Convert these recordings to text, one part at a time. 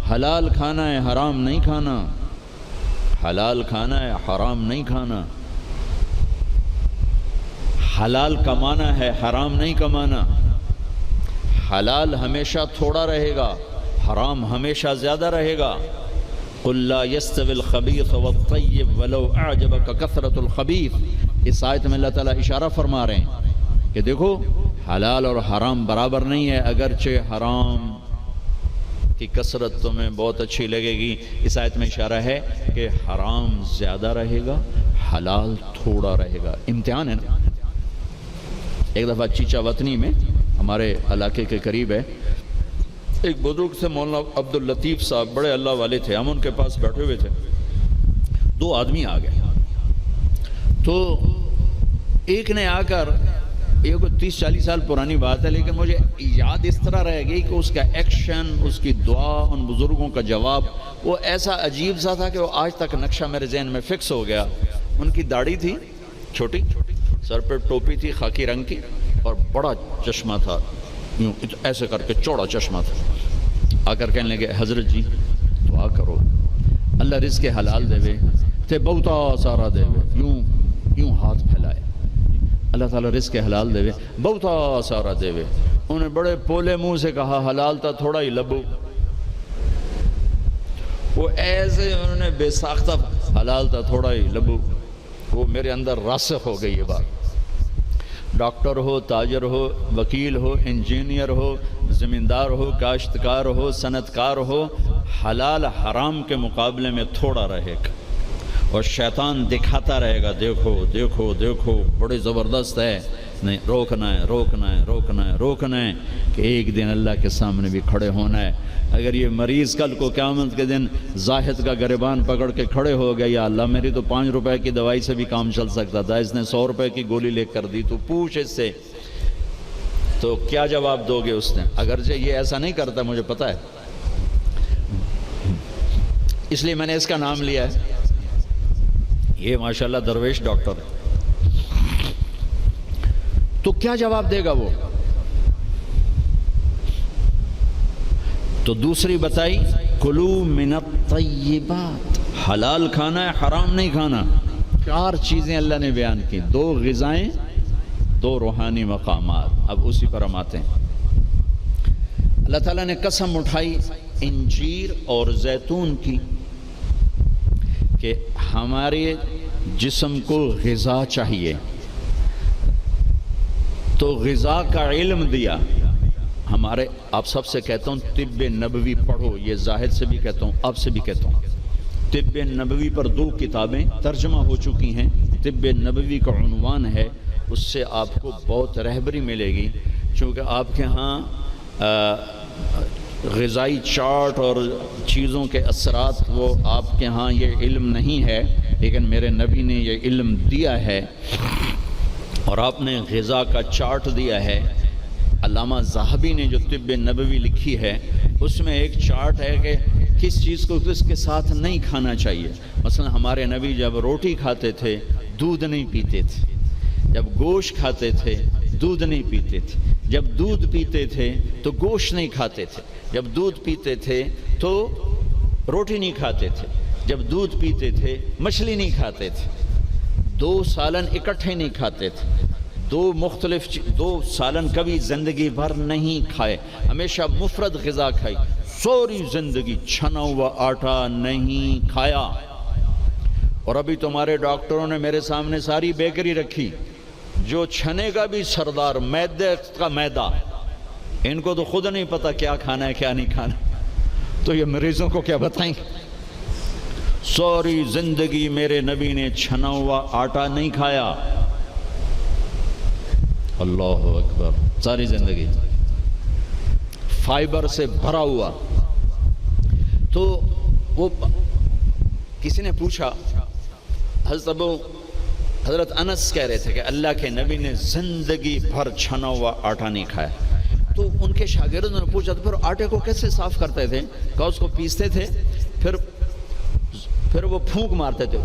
حلال کھانا ہے، حرام نہیں کھانا، حلال کھانا ہے، حرام نہیں کھانا، حلال کمانا ہے، حرام نہیں کمانا، حلال ہمیشہ تھوڑا رہے گا، حرام ہمیشہ زیادہ رہے گا۔ قل لا يستوي الخبيث والطيب ولو اعجبك كثرة الخبيث، اس آیت میں اللہ تعالیٰ اشارہ فرما رہے ہیں کہ دیکھو حلال اور حرام برابر نہیں ہے، اگرچہ حرام کی کثرت تمہیں بہت اچھی لگے گی، اس آیت میں اشارہ ہے کہ حرام زیادہ رہے گا، حلال تھوڑا رہے گا۔ امتحان ہے نا۔ ایک دفعہ چیچا وطنی میں ہمارے علاقے کے قریب ہے، ایک بزرگ سے مولانا عبداللطیف صاحب، بڑے اللہ والے تھے، ہم ان کے پاس بیٹھے ہوئے تھے، دو آدمی آ گئے، تو ایک نے آ کر، یہ کوئی 30-40 سال پرانی بات ہے لیکن مجھے یاد اس طرح رہ گئی کہ اس کا ایکشن، اس کی دعا، ان بزرگوں کا جواب وہ ایسا عجیب سا تھا کہ وہ آج تک نقشہ میرے ذہن میں فکس ہو گیا۔ ان کی داڑھی تھی چھوٹی، سر پہ ٹوپی تھی خاکی رنگ کی، اور بڑا چشمہ تھا، یوں ایسے کر کے چوڑا چشمہ تھا۔ آ کر کہنے لگے حضرت جی دعا کرو اللہ رزق حلال دے وے تے بہتا سارا دے وے، یوں ہاتھ پھیلائے، اللہ تعالیٰ رزق حلال دے وے بہتا سارا دے وے۔ انہوں نے بڑے پولے منہ سے کہا حلال تا تھوڑا ہی لبو، وہ ایسے انہوں نے بے ساختہ حلال تا تھوڑا ہی لبو، وہ میرے اندر راسخ ہو گئی یہ بات۔ ڈاکٹر ہو، تاجر ہو، وکیل ہو، انجینئر ہو، زمیندار ہو، کاشتکار ہو، صنعت کار ہو، حلال حرام کے مقابلے میں تھوڑا رہے گا، اور شیطان دکھاتا رہے گا دیکھو دیکھو دیکھو بڑے زبردست ہے، نہیں روکنا ہے روکنا ہے روکنا ہے روکنا ہے کہ ایک دن اللہ کے سامنے بھی کھڑے ہونا ہے۔ اگر یہ مریض کل کو قیامت کے دن زاہد کا گریبان پکڑ کے کھڑے ہو گیا، یا اللہ میری تو 5 روپے کی دوائی سے بھی کام چل سکتا تھا، اس نے 100 روپے کی گولی لے کر دی، تو پوچھ اس سے، تو کیا جواب دو گے اس نے؟ اگرچہ یہ ایسا نہیں کرتا مجھے پتہ ہے، اس لیے میں نے اس کا نام لیا ہے، یہ ماشاءاللہ درویش ڈاکٹر ہے۔ تو کیا جواب دے گا وہ؟ تو دوسری بتائی کلو من الطیبات، حلال کھانا ہے حرام نہیں کھانا۔ 4 چیزیں اللہ نے بیان کی، 2 غذائیں، 2 روحانی مقامات۔ اب اسی پر ہم آتے ہیں۔ اللہ تعالیٰ نے قسم اٹھائی انجیر اور زیتون کی کہ ہمارے جسم کو غذا چاہیے، تو غذا کا علم دیا۔ ہمارے آپ سب سے کہتا ہوں طب نبوی پڑھو، یہ زاہد سے بھی کہتا ہوں آپ سے بھی کہتا ہوں، طب نبوی پر 2 کتابیں ترجمہ ہو چکی ہیں، طب نبوی کا عنوان ہے، اس سے آپ کو بہت رہبری ملے گی، چونکہ آپ کے ہاں غذائی چارٹ اور چیزوں کے اثرات وہ آپ کے ہاں یہ علم نہیں ہے، لیکن میرے نبی نے یہ علم دیا ہے، اور آپ نے غذا کا چارٹ دیا ہے۔ علامہ ذہبی نے جو طب نبوی لکھی ہے اس میں ایک چارٹ ہے کہ کس چیز کو کس کے ساتھ نہیں کھانا چاہیے۔ مثلا ہمارے نبی جب روٹی کھاتے تھے دودھ نہیں پیتے تھے، جب گوشت کھاتے تھے دودھ نہیں پیتے تھے، جب دودھ پیتے تھے تو گوشت نہیں کھاتے تھے، جب دودھ پیتے تھے تو روٹی نہیں کھاتے تھے، جب دودھ پیتے تھے مچھلی نہیں کھاتے تھے، 2 سالن اکٹھے نہیں کھاتے تھے، 2 سالن کبھی زندگی بھر نہیں کھائے، ہمیشہ مفرد غذا کھائی، سوری زندگی چھنا ہوا آٹا نہیں کھایا۔ اور ابھی تمہارے ڈاکٹروں نے میرے سامنے ساری بیکری رکھی، جو چھنے کا بھی سردار، میدے کا میدا، ان کو تو خود نہیں پتا کیا کھانا ہے کیا نہیں کھانا، تو یہ مریضوں کو کیا بتائیں؟ سوری زندگی میرے نبی نے چھنا ہوا آٹا نہیں کھایا، اللہ اکبر، ساری زندگی فائبر سے بھرا ہوا۔ تو وہ کسی نے پوچھا، حضرت انس کہہ رہے تھے کہ اللہ کے نبی نے زندگی بھر چھنا ہوا آٹا نہیں کھایا، تو ان کے شاگردوں نے پوچھا تو پھر آٹے کو کیسے صاف کرتے تھے؟ کہا اس کو پیستے تھے، پھر وہ پھونک مارتے تھے،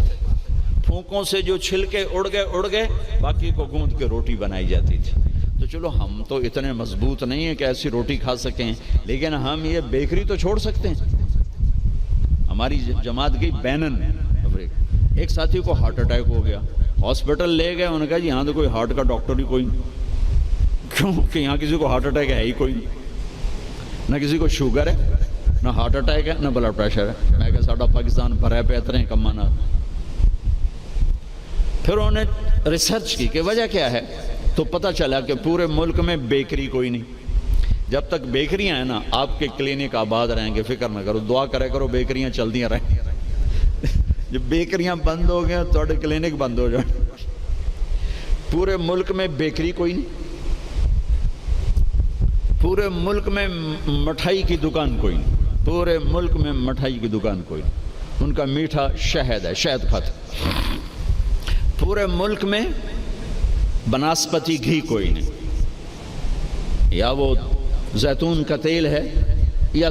پھونکوں سے جو چھلکے اڑ گئے باقی کو گوندھ کے روٹی بنائی جاتی تھی۔ تو چلو ہم تو اتنے مضبوط نہیں ہیں کہ ایسی روٹی کھا سکیں، لیکن ہم یہ بیکری تو چھوڑ سکتے ہیں، ہماری جماعت گئی بینن افریقہ، ایک ساتھی کو ہارٹ اٹیک ہو گیا، ہاسپٹل لے گئے، انہوں نے کہا جی یہاں تو کوئی ہارٹ کا ڈاکٹر ہی کوئی نہیں، کیوں کہ یہاں کسی کو ہارٹ اٹیک ہے ہی کوئی نہیں، نہ کسی کو شوگر ہے، نہ ہارٹ اٹیک ہے، نہ بلڈ پریشر ہے۔ میں کہا ساڈا پاکستان بھرا پہ اتنے کمانا۔ پھر انہوں نے ریسرچ کی کہ وجہ کیا ہے، تو پتہ چلا کہ پورے ملک میں بیکری کوئی نہیں۔ جب تک بیکریاں ہیں نا آپ کے کلینک آباد رہیں گے، فکر نہ کرو، دعا کرے کرو بیکریاں چلدیاں رہیں۔ جب بیکریاں بند ہو گئے تو کلینک بند ہو جائیں۔ پورے ملک میں بیکری کوئی نہیں، پورے ملک میں مٹھائی کی دکان کوئی نہیں، پورے ملک میں مٹھائی کی دکان کوئی نہیں، ان کا میٹھا شہد ہے، شہد کھاتے۔ پورے ملک میں بناسپتی گھی کوئی نہیں، یا وہ زیتون کا تیل ہے یا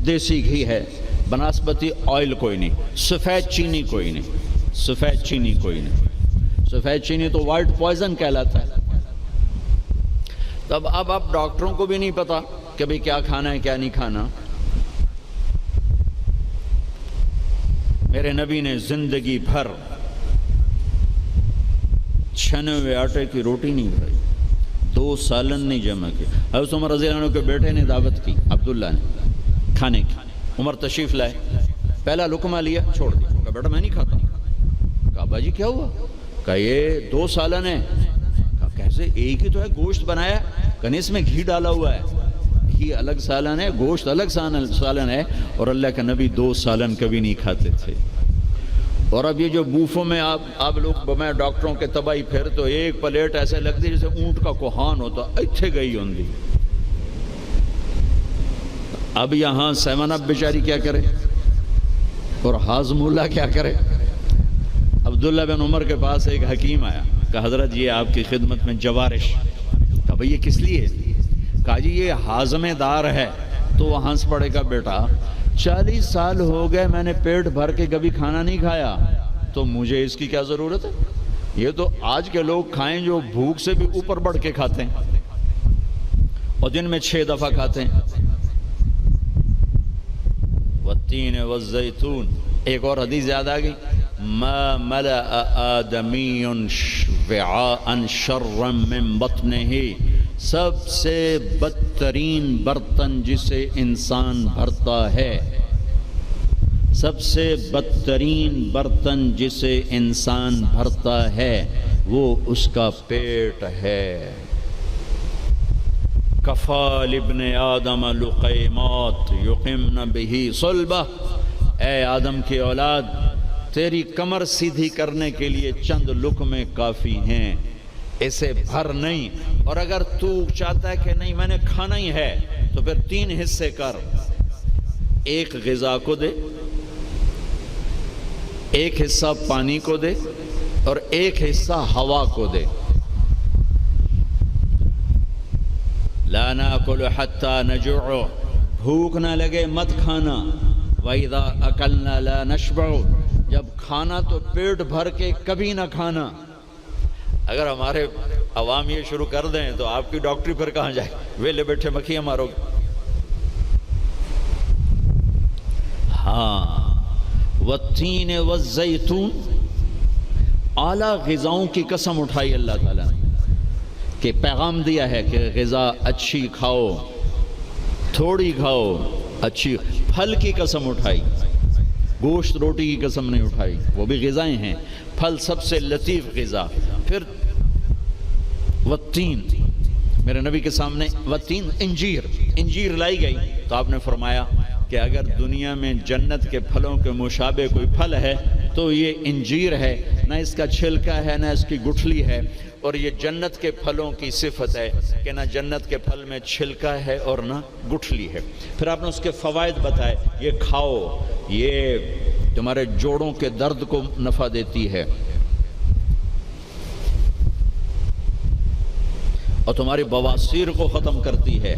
دیسی گھی ہے، بناسپتی آئل کوئی نہیں، سفید چینی کوئی نہیں، سفید چینی کوئی نہیں، سفید چینی تو وائٹ پوائزن کہلاتا ہے۔ تب اب ڈاکٹروں کو بھی نہیں پتا کہ بھئی کیا کھانا ہے کیا نہیں کھانا۔ میرے نبی نے زندگی بھر چھنے ہوئے آٹے کی روٹی نہیں کھائی، 2 سالن نہیں جمع کی۔ حضرت عمر رضی اللہ عنہ کے بیٹے نے دعوت کی، عبداللہ نے، کھانے کی۔ عمر تشریف لائے، پہلا لقمہ لیا، چھوڑ دیا، کہا بیٹا میں نہیں کھاتا۔ کہا باجی کیا ہوا؟ کہا یہ 2 سالن ہے۔ کہا کیسے؟ ایک ہی تو ہے، گوشت بنایا، کہا اس میں گھی ڈالا ہوا ہے، گھی الگ سالن ہے، گوشت الگ سالن ہے، اور اللہ کے نبی 2 سالن کبھی نہیں کھاتے تھے۔ اور اب یہ جو بوفوں میں آپ لوگ میں ڈاکٹروں کے تباہی پھر تو ایک پلیٹ ایسے لگتی جیسے اونٹ کا کوہان ہوتا، اتھے گئی ہوں گی۔ اب یہاں 7 اپ بیچاری کیا کرے اور ہاضم اللہ کیا کرے؟ عبداللہ بن عمر کے پاس ایک حکیم آیا، کہا حضرت یہ آپ کی خدمت میں جوارش۔ کہا بھئی یہ کس لیے؟ کہا جی یہ ہاضمے دار ہے۔ تو وہ ہنس پڑے گا، بیٹا 40 سال ہو گئے میں نے پیٹ بھر کے کبھی کھانا نہیں کھایا، تو مجھے اس کی کیا ضرورت ہے؟ یہ تو آج کے لوگ کھائیں جو بھوک سے بھی اوپر بڑھ کے کھاتے ہیں اور دن میں 6 دفعہ کھاتے ہیں۔ والتین والزیتون، ایک اور حدیث یاد آ گئی، ما ملأ آدمی وعاء شرا من بطنہ، سب سے بدترین برتن جسے انسان بھرتا ہے، سب سے بدترین برتن جسے انسان بھرتا ہے وہ اس کا پیٹ ہے۔ کفا لابن آدم لقیمات یقمن بہ صلبہ، اے آدم کی اولاد تیری کمر سیدھی کرنے کے لیے چند لقمے کافی ہیں، اسے بھر نہیں۔ اور اگر تو چاہتا ہے کہ نہیں میں نے کھانا ہی ہے تو پھر 3 حصے کر، ایک غذا کو دے، ایک حصہ پانی کو دے، اور ایک حصہ ہوا کو دے۔ لا ناکل حتی نجوع، بھوک نہ لگے مت کھانا۔ وَإِذَا أَكَلْنَا لَا نَشْبَعُ، جب کھانا تو پیٹ بھر کے کبھی نہ کھانا۔ اگر ہمارے عوام یہ شروع کر دیں تو آپ کی ڈاکٹری پھر کہاں جائے؟ ویلے بیٹھے مکھیاں مارو گے۔ ہاں، والتین والزیتون، اعلیٰ غذاؤں کی قسم اٹھائی اللہ تعالیٰ نے کہ پیغام دیا ہے کہ غذا اچھی کھاؤ، تھوڑی کھاؤ، اچھی۔ پھل کی قسم اٹھائی، گوشت روٹی کی قسم نہیں اٹھائی، وہ بھی غذائیں ہیں، پھل سب سے لطیف غذا۔ پھر والتین، میرے نبی کے سامنے والتین، انجیر لائی گئی تو آپ نے فرمایا کہ اگر دنیا میں جنت کے پھلوں کے مشابہ کوئی پھل ہے تو یہ انجیر ہے، نہ اس کا چھلکا ہے نہ اس کی گٹھلی ہے، اور یہ جنت کے پھلوں کی صفت ہے کہ نہ جنت کے پھل میں چھلکا ہے اور نہ گٹھلی ہے۔ پھر آپ نے اس کے فوائد بتائے، یہ کھاؤ، یہ تمہارے جوڑوں کے درد کو نفع دیتی ہے اور تمہاری بواسیر کو ختم کرتی ہے۔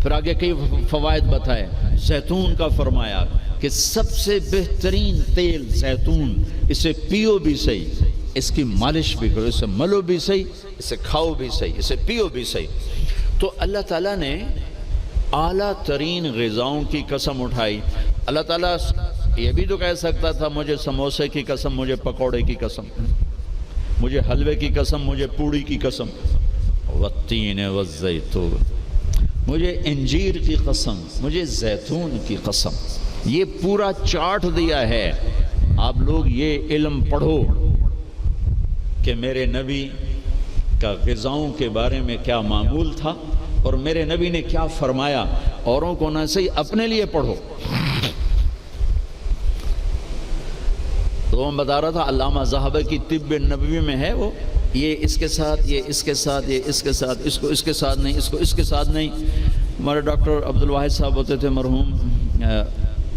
پھر آگے کئی فوائد بتائے۔ زیتون کا فرمایا کہ سب سے بہترین تیل زیتون، اسے پیو بھی صحیح، اس کی مالش بھی کرو، اسے ملو بھی صحیح، اسے کھاؤ بھی صحیح، اسے پیو بھی صحیح۔ تو اللہ تعالیٰ نے اعلیٰ ترین غذاؤں کی قسم اٹھائی۔ اللہ تعالیٰ یہ بھی تو کہہ سکتا تھا مجھے سموسے کی قسم، مجھے پکوڑے کی قسم، مجھے حلوے کی قسم، مجھے پوڑی کی قسم، والتین والزیتون، مجھے انجیر کی قسم، مجھے زیتون کی قسم۔ یہ پورا چارٹ دیا ہے۔ آپ لوگ یہ علم پڑھو کہ میرے نبی کا غذاؤں کے بارے میں کیا معمول تھا اور میرے نبی نے کیا فرمایا۔ اوروں کو نہ صحیح، اپنے لیے پڑھو۔ تو میں بتا رہا تھا علامہ ذہبی کی طب نبوی میں ہے وہ، یہ اس کے ساتھ، یہ اس کے ساتھ، یہ اس کے ساتھ، اس کو اس کے ساتھ نہیں، اس کو اس کے ساتھ نہیں۔ ہمارے ڈاکٹر عبدالواحد صاحب ہوتے تھے مرحوم،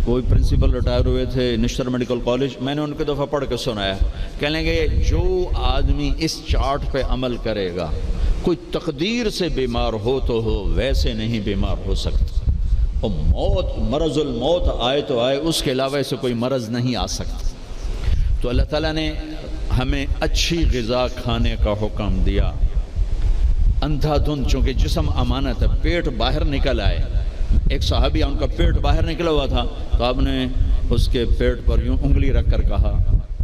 وہی پرنسپل ریٹائر ہوئے تھے نشتر میڈیکل کالج، میں نے ان کے دفعہ پڑھ کے سنایا، کہنے لگے جو آدمی اس چارٹ پہ عمل کرے گا، کوئی تقدیر سے بیمار ہو تو ہو، ویسے نہیں بیمار ہو سکتا، اور موت، مرض الموت آئے تو آئے، اس کے علاوہ سے کوئی مرض نہیں آ سکتا۔ تو اللہ تعالیٰ نے ہمیں اچھی غذا کھانے کا حکم دیا۔ اندھا دھند، چونکہ جسم امانت ہے، پیٹ باہر نکل آئے، ایک صحابی ان کا پیٹ باہر نکلا ہوا تھا، تو آپ نے اس کے پیٹ پر یوں انگلی رکھ کر کہا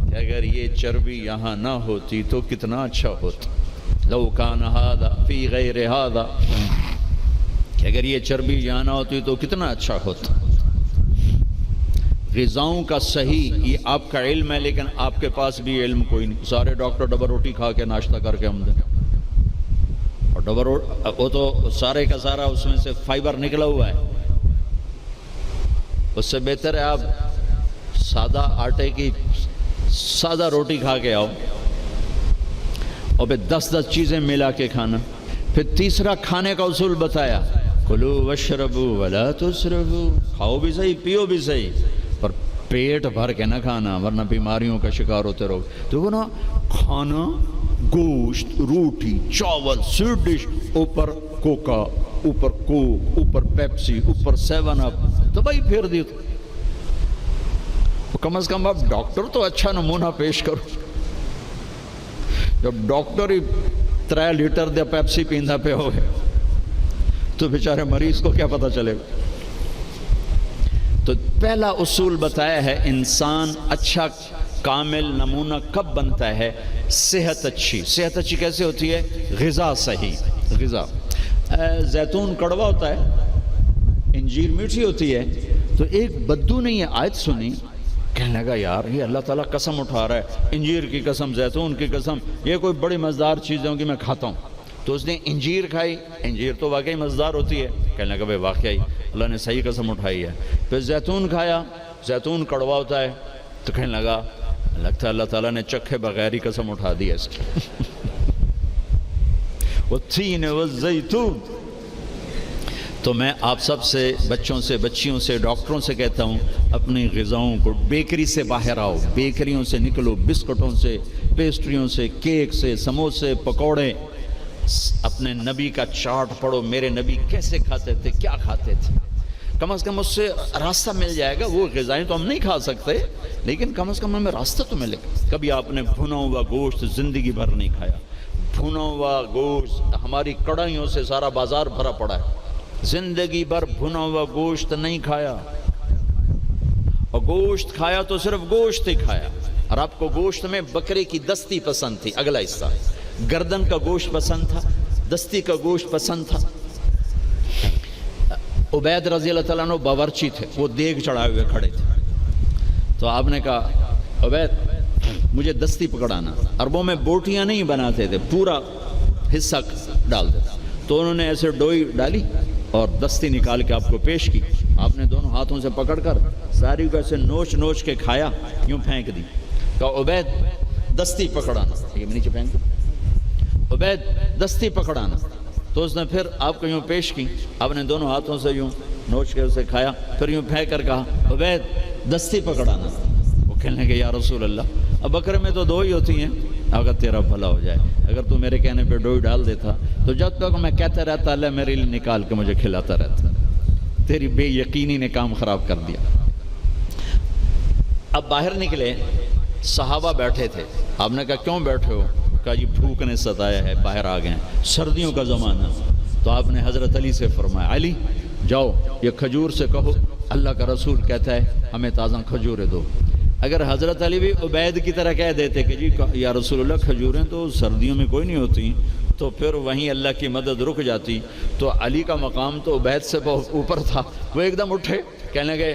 کہ اگر یہ چربی یہاں نہ ہوتی تو کتنا اچھا ہوتا، لو کان ھذا فی غیر ھذا، کہ اگر یہ چربی یہاں نہ ہوتی تو کتنا اچھا ہوتا۔ غذاؤں کا صحیح یہ آپ کا علم ہے، لیکن آپ کے پاس بھی علم کوئی نہیں۔ سارے ڈاکٹر ڈبل روٹی کھا کے ناشتہ کر کے آمدے، اور ڈبل وہ تو سارے کا سارا اس میں سے فائبر نکلا ہوا ہے۔ اس سے بہتر ہے آپ سادہ آٹے کی سادہ روٹی کھا کے آؤ، اور پھر 10 چیزیں ملا کے کھانا۔ پھر تیسرا کھانے کا اصول بتایا، کلو واشربوا ولا تسرفوا، کھاؤ بھی صحیح، پیو بھی صحیح، پر پیٹ بھر کے نہ کھانا ورنہ بیماریوں کا شکار ہوتے رہو۔ تو وہ نا کھانا، گوشت، روٹی، چاول، سویٹ ڈش، اوپر کوکا، اوپر کوک، اوپر پیپسی، اوپر 7 اپ، تباہی پھیر دی۔ تو کم از کم آپ ڈاکٹر تو اچھا نمونہ پیش کرو۔ جب ڈاکٹر ہی 3 لیٹر دے پیپسی پیندا پہ ہوئے تو بیچارے مریض کو کیا پتہ چلے گا۔ تو پہلا اصول بتایا ہے، انسان اچھا کامل نمونہ کب بنتا ہے؟ صحت اچھی۔ صحت اچھی کیسے ہوتی ہے؟ غذا صحیح۔ غذا، زیتون کڑوا ہوتا ہے، انجیر میٹھی ہوتی ہے۔ تو ایک بدو نے یہ آیت سنی، کہنے لگا یار یہ اللہ تعالیٰ قسم اٹھا رہا ہے، انجیر کی قسم، زیتون کی قسم، یہ کوئی بڑی مزیدار چیزیں ہوں گی، میں کھاتا ہوں۔ تو اس نے انجیر کھائی، انجیر تو واقعی مزیدار ہوتی ہے، کہنے لگا بھائی واقعی اللہ نے صحیح قسم اٹھائی ہے۔ پھر زیتون کھایا، زیتون کڑوا ہوتا ہے، تو کہنے لگا لگتا ہے اللہ تعالیٰ نے چکھے بغیر ہی قسم اٹھا دی ہے اس کی۔ والتین والزیتون۔ تو میں آپ سب سے، بچوں سے، بچیوں سے، ڈاکٹروں سے کہتا ہوں، اپنی غذاؤں کو، بیکری سے باہر آؤ، بیکریوں سے نکلو، بسکٹوں سے، پیسٹریوں سے، کیک سے، سموسے، پکوڑے۔ اپنے نبی کا چارٹ پڑھو، میرے نبی کیسے کھاتے تھے، کیا کھاتے تھے، کم از کم اس سے راستہ مل جائے گا۔ وہ غذائیں تو ہم نہیں کھا سکتے، لیکن کم از کم ہمیں راستہ تو ملے گا۔ کبھی آپ نے بھنا ہوا گوشت زندگی بھر نہیں کھایا، بھنا ہوا گوشت، ہماری کڑھائیوں سے سارا بازار بھرا پڑا ہے، زندگی بھر بھنا ہوا گوشت نہیں کھایا، اور گوشت کھایا تو صرف گوشت ہی کھایا۔ اور آپ کو گوشت میں بکرے کی دستی پسند تھی، اگلا حصہ گردن کا گوشت پسند تھا، دستی کا گوشت پسند تھا۔ عبید رضی اللہ تعالیٰ عنہ باورچی تھے، وہ دیگ چڑھائے ہوئے کھڑے تھے، تو آپ نے کہا عبید مجھے دستی پکڑانا۔ عربوں میں بوٹیاں نہیں بناتے تھے، پورا حصہ ڈال دیتا، تو انہوں نے ایسے ڈوئی ڈالی اور دستی نکال کے آپ کو پیش کی۔ آپ نے دونوں ہاتھوں سے پکڑ کر ساری کو ایسے نوچ نوچ کے کھایا، یوں پھینک دی۔ کہا عبید دستی پکڑانا، یہ نیچے پھینک دی، عبید دستی پکڑانا۔ تو اس نے پھر آپ کو یوں پیش کی، آپ نے دونوں ہاتھوں سے یوں نوچ کے اسے کھایا، پھر یوں پھینک کر کہا عبید دستی پکڑانا۔ وہ کہنے لگے یا رسول اللہ، اب بکرے میں تو 2 ہی ہوتی ہیں، اگر تیرا بھلا ہو جائے، اگر تو میرے کہنے پہ ڈوئی ڈال دیتا تو جب تک میں کہتا رہتا اللہ میرے لیے نکال کے مجھے کھلاتا رہتا۔ تیری بے یقینی نے کام خراب کر دیا۔ اب باہر نکلے، صحابہ بیٹھے تھے، آپ نے کہا کیوں بیٹھے ہو؟ کہا جی بھوک نے ستایا ہے، باہر آ گئے ہیں، سردیوں کا زمانہ۔ تو آپ نے حضرت علی سے فرمایا علی جاؤ یہ کھجور سے کہو اللہ کا رسول کہتا ہے ہمیں تازہ کھجوریں دو۔ اگر حضرت علی بھی عبید کی طرح کہہ دیتے کہ جی یا رسول اللہ کھجوریں تو سردیوں میں کوئی نہیں ہوتی، تو پھر وہیں اللہ کی مدد رک جاتی۔ تو علی کا مقام تو عبید سے بہت اوپر تھا، وہ ایک دم اٹھے کہنے لگے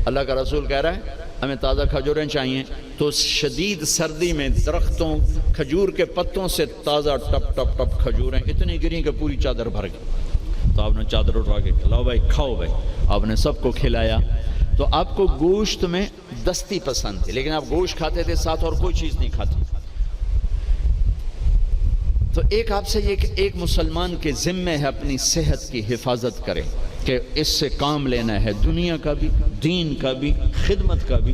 اللہ کا رسول کہہ رہا ہے ہمیں تازہ کھجوریں چاہیے۔ تو شدید سردی میں درختوں کھجور کے پتوں سے تازہ ٹپ ٹپ ٹپ کھجوریں اتنی گریں کہ پوری چادر بھر گئی۔ تو آپ نے چادر اٹھا کے لاؤ بھائی کھاؤ بھائی، آپ نے سب کو کھلایا۔ تو آپ کو گوشت میں دستی پسند تھی، لیکن آپ گوشت کھاتے تھے ساتھ اور کوئی چیز نہیں کھاتے۔ تو ایک آپ سے یہ کہ ایک مسلمان کے ذمے ہے اپنی صحت کی حفاظت کرے، کہ اس سے کام لینا ہے دنیا کا بھی، دین کا بھی، خدمت کا بھی۔